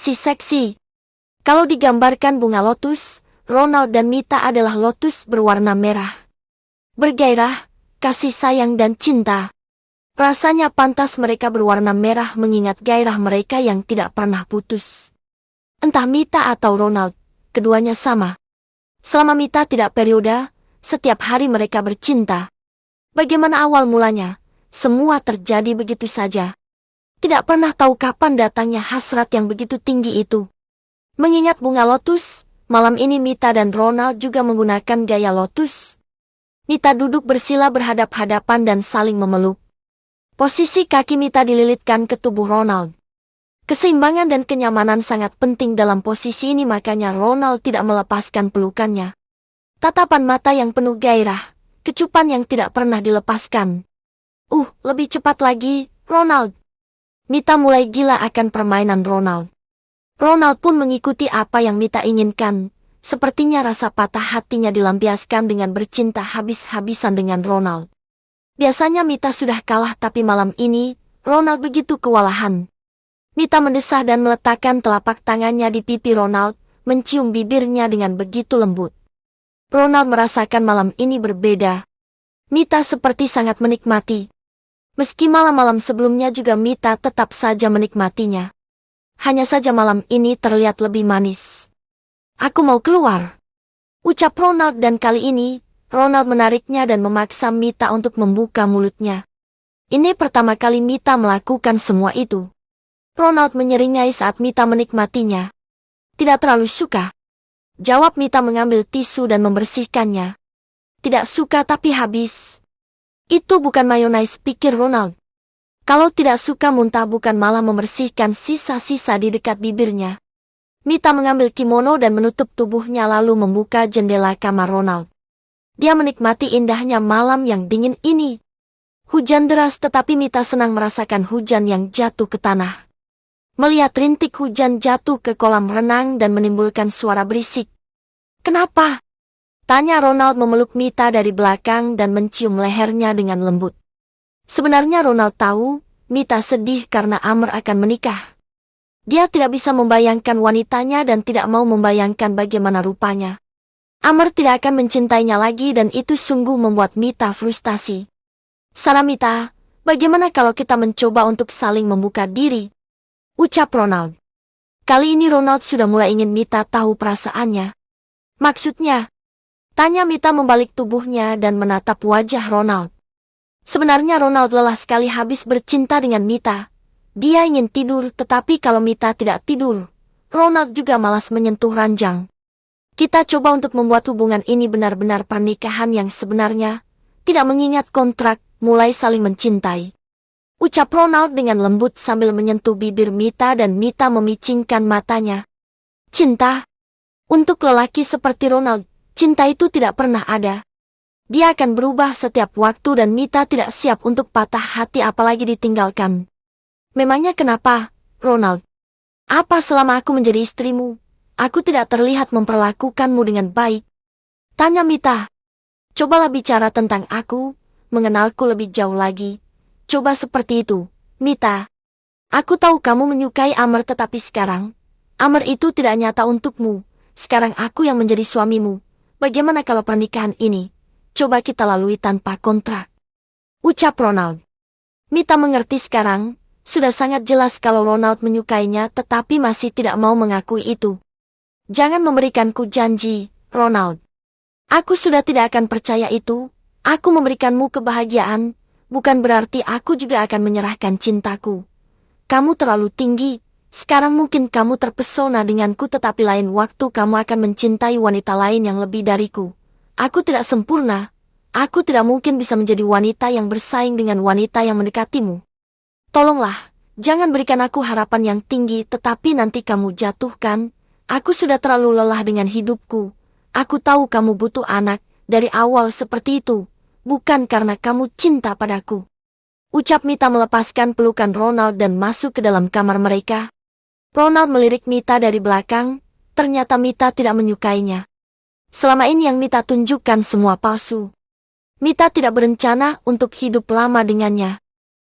Masih seksi. Kalau digambarkan bunga lotus, Ronald dan Mita adalah lotus berwarna merah. Bergairah, kasih sayang dan cinta. Rasanya pantas mereka berwarna merah mengingat gairah mereka yang tidak pernah putus. Entah Mita atau Ronald, keduanya sama. Selama Mita tidak periode, setiap hari mereka bercinta. Bagaimana awal mulanya? Semua terjadi begitu saja. Tidak pernah tahu kapan datangnya hasrat yang begitu tinggi itu. Mengingat bunga lotus, malam ini Mita dan Ronald juga menggunakan gaya lotus. Mita duduk bersila berhadap-hadapan dan saling memeluk. Posisi kaki Mita dililitkan ke tubuh Ronald. Keseimbangan dan kenyamanan sangat penting dalam posisi ini, makanya Ronald tidak melepaskan pelukannya. Tatapan mata yang penuh gairah, kecupan yang tidak pernah dilepaskan. Lebih cepat lagi, Ronald. Mita mulai gila akan permainan Ronald. Ronald pun mengikuti apa yang Mita inginkan. Sepertinya rasa patah hatinya dilampiaskan dengan bercinta habis-habisan dengan Ronald. Biasanya Mita sudah kalah, tapi malam ini, Ronald begitu kewalahan. Mita mendesah dan meletakkan telapak tangannya di pipi Ronald, mencium bibirnya dengan begitu lembut. Ronald merasakan malam ini berbeda. Mita seperti sangat menikmati. Meski malam-malam sebelumnya juga Mita tetap saja menikmatinya. Hanya saja malam ini terlihat lebih manis. Aku mau keluar, ucap Ronald, dan kali ini, Ronald menariknya dan memaksa Mita untuk membuka mulutnya. Ini pertama kali Mita melakukan semua itu. Ronald menyeringai saat Mita menikmatinya. Tidak terlalu suka, jawab Mita mengambil tisu dan membersihkannya. Tidak suka tapi habis. Itu bukan mayonaise, pikir Ronald. Kalau tidak suka muntah bukan malah membersihkan sisa-sisa di dekat bibirnya. Mita mengambil kimono dan menutup tubuhnya lalu membuka jendela kamar Ronald. Dia menikmati indahnya malam yang dingin ini. Hujan deras, tetapi Mita senang merasakan hujan yang jatuh ke tanah. Melihat rintik hujan jatuh ke kolam renang dan menimbulkan suara berisik. Kenapa? Tanya Ronald memeluk Mita dari belakang dan mencium lehernya dengan lembut. Sebenarnya Ronald tahu, Mita sedih karena Amr akan menikah. Dia tidak bisa membayangkan wanitanya dan tidak mau membayangkan bagaimana rupanya. Amr tidak akan mencintainya lagi dan itu sungguh membuat Mita frustasi. Saran Mita, bagaimana kalau kita mencoba untuk saling membuka diri? Ucap Ronald. Kali ini Ronald sudah mulai ingin Mita tahu perasaannya. Maksudnya? Tanya Mita membalik tubuhnya dan menatap wajah Ronald. Sebenarnya Ronald lelah sekali habis bercinta dengan Mita. Dia ingin tidur, tetapi kalau Mita tidak tidur, Ronald juga malas menyentuh ranjang. Kita coba untuk membuat hubungan ini benar-benar pernikahan yang sebenarnya, tidak mengingat kontrak, mulai saling mencintai. Ucap Ronald dengan lembut sambil menyentuh bibir Mita dan Mita memicingkan matanya. Cinta? Untuk lelaki seperti Ronald, cinta itu tidak pernah ada. Dia akan berubah setiap waktu dan Mita tidak siap untuk patah hati apalagi ditinggalkan. Memangnya kenapa, Ronald? Apa selama aku menjadi istrimu, aku tidak terlihat memperlakukanmu dengan baik? Tanya Mita. Cobalah bicara tentang aku, mengenalku lebih jauh lagi. Coba seperti itu, Mita. Aku tahu kamu menyukai Amr, tetapi sekarang, Amr itu tidak nyata untukmu. Sekarang aku yang menjadi suamimu. Bagaimana kalau pernikahan ini, coba kita lalui tanpa kontrak? Ucap Ronald. Mita mengerti sekarang, sudah sangat jelas kalau Ronald menyukainya tetapi masih tidak mau mengakui itu. Jangan memberikanku janji, Ronald. Aku sudah tidak akan percaya itu. Aku memberikanmu kebahagiaan, bukan berarti aku juga akan menyerahkan cintaku. Kamu terlalu tinggi, sekarang mungkin kamu terpesona denganku tetapi lain waktu kamu akan mencintai wanita lain yang lebih dariku. Aku tidak sempurna, aku tidak mungkin bisa menjadi wanita yang bersaing dengan wanita yang mendekatimu. Tolonglah, jangan berikan aku harapan yang tinggi tetapi nanti kamu jatuhkan. Aku sudah terlalu lelah dengan hidupku. Aku tahu kamu butuh anak, dari awal seperti itu, bukan karena kamu cinta padaku. Ucap Mita melepaskan pelukan Ronald dan masuk ke dalam kamar mereka. Ronald melirik Mita dari belakang, ternyata Mita tidak menyukainya. Selama ini yang Mita tunjukkan semua palsu. Mita tidak berencana untuk hidup lama dengannya.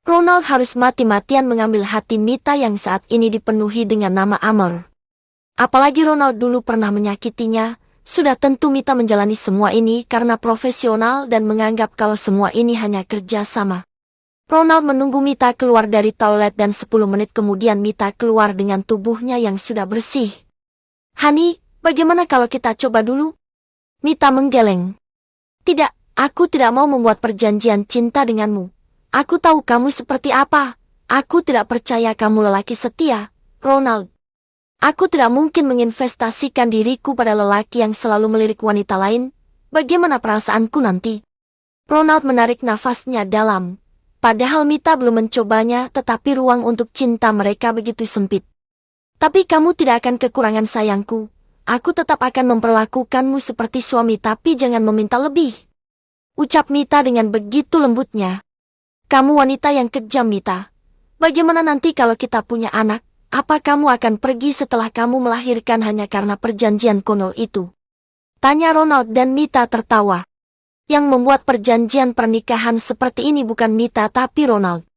Ronald harus mati-matian mengambil hati Mita yang saat ini dipenuhi dengan nama Amor. Apalagi Ronald dulu pernah menyakitinya, sudah tentu Mita menjalani semua ini karena profesional dan menganggap kalau semua ini hanya kerja sama. Ronald menunggu Mita keluar dari toilet dan 10 menit kemudian Mita keluar dengan tubuhnya yang sudah bersih. "Honey, bagaimana kalau kita coba dulu?" Mita menggeleng. "Tidak, aku tidak mau membuat perjanjian cinta denganmu. Aku tahu kamu seperti apa. Aku tidak percaya kamu lelaki setia, Ronald. Aku tidak mungkin menginvestasikan diriku pada lelaki yang selalu melirik wanita lain. Bagaimana perasaanku nanti?" Ronald menarik nafasnya dalam. Padahal Mita belum mencobanya, tetapi ruang untuk cinta mereka begitu sempit. "Tapi kamu tidak akan kekurangan sayangku. Aku tetap akan memperlakukanmu seperti suami tapi jangan meminta lebih," ucap Mita dengan begitu lembutnya. "Kamu wanita yang kejam, Mita. Bagaimana nanti kalau kita punya anak? Apa kamu akan pergi setelah kamu melahirkan hanya karena perjanjian konyol itu?" tanya Ronald dan Mita tertawa. Yang membuat perjanjian pernikahan seperti ini bukan Mita tapi Ronald.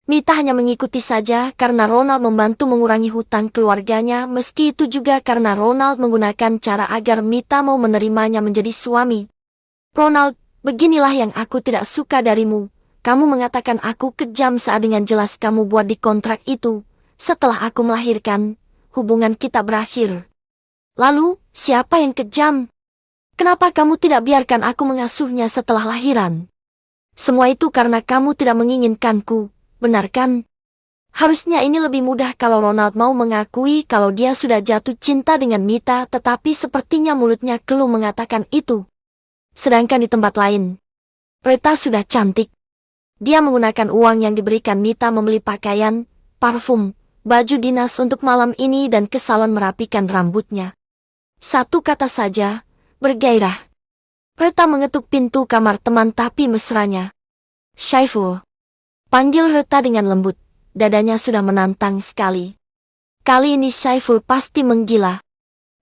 Mita hanya mengikuti saja karena Ronald membantu mengurangi hutang keluarganya, meski itu juga karena Ronald menggunakan cara agar Mita mau menerimanya menjadi suami. "Ronald, beginilah yang aku tidak suka darimu. Kamu mengatakan aku kejam saat dengan jelas kamu buat di kontrak itu. Setelah aku melahirkan, hubungan kita berakhir. Lalu, siapa yang kejam? Kenapa kamu tidak biarkan aku mengasuhnya setelah lahiran? Semua itu karena kamu tidak menginginkanku, benar kan?" Harusnya ini lebih mudah kalau Ronald mau mengakui kalau dia sudah jatuh cinta dengan Mita, tetapi sepertinya mulutnya keluh mengatakan itu. Sedangkan di tempat lain, Reta sudah cantik. Dia menggunakan uang yang diberikan Mita membeli pakaian, parfum, baju dinas untuk malam ini dan ke salon merapikan rambutnya. Satu kata saja, bergairah. Reta mengetuk pintu kamar teman tapi mesranya. "Syaiful," panggil Reta dengan lembut, dadanya sudah menantang sekali. Kali ini Syaiful pasti menggila.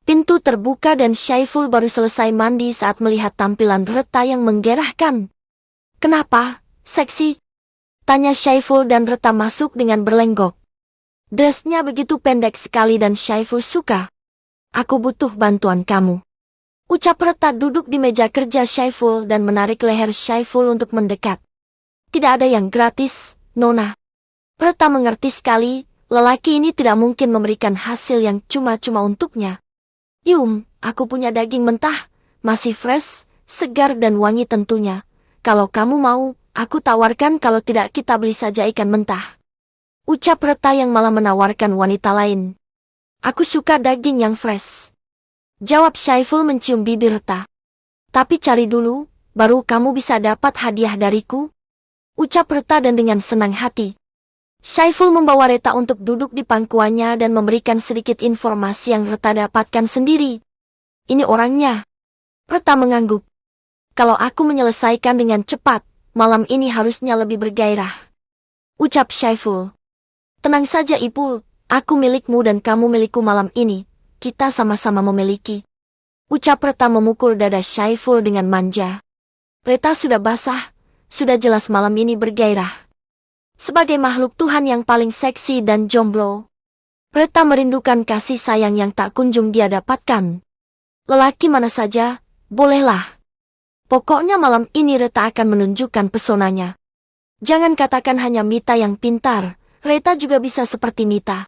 Pintu terbuka dan Syaiful baru selesai mandi saat melihat tampilan Reta yang menggerahkan. "Kenapa, seksi?" tanya Syaiful dan Reta masuk dengan berlenggok. Dressnya begitu pendek sekali dan Syaiful suka. "Aku butuh bantuan kamu," ucap Reta duduk di meja kerja Syaiful dan menarik leher Syaiful untuk mendekat. "Tidak ada yang gratis, Nona." Reta mengerti sekali, lelaki ini tidak mungkin memberikan hasil yang cuma-cuma untuknya. Aku punya daging mentah, masih fresh, segar dan wangi tentunya. Kalau kamu mau, aku tawarkan, kalau tidak kita beli saja ikan mentah," ucap Reta yang malah menawarkan wanita lain. "Aku suka daging yang fresh," jawab Syaiful mencium bibir Reta. "Tapi cari dulu, baru kamu bisa dapat hadiah dariku," ucap Reta dan dengan senang hati. Syaiful membawa Reta untuk duduk di pangkuannya dan memberikan sedikit informasi yang Reta dapatkan sendiri. "Ini orangnya." Reta mengangguk. "Kalau aku menyelesaikan dengan cepat, malam ini harusnya lebih bergairah," ucap Syaiful. "Tenang saja Ipul, aku milikmu dan kamu milikku malam ini. Kita sama-sama memiliki," ucap Reta memukul dada Syaiful dengan manja. Reta sudah basah, sudah jelas malam ini bergairah. Sebagai makhluk Tuhan yang paling seksi dan jomblo, Reta merindukan kasih sayang yang tak kunjung dia dapatkan. Lelaki mana saja, bolehlah. Pokoknya malam ini Reta akan menunjukkan pesonanya. Jangan katakan hanya Mita yang pintar, Reta juga bisa seperti Mita.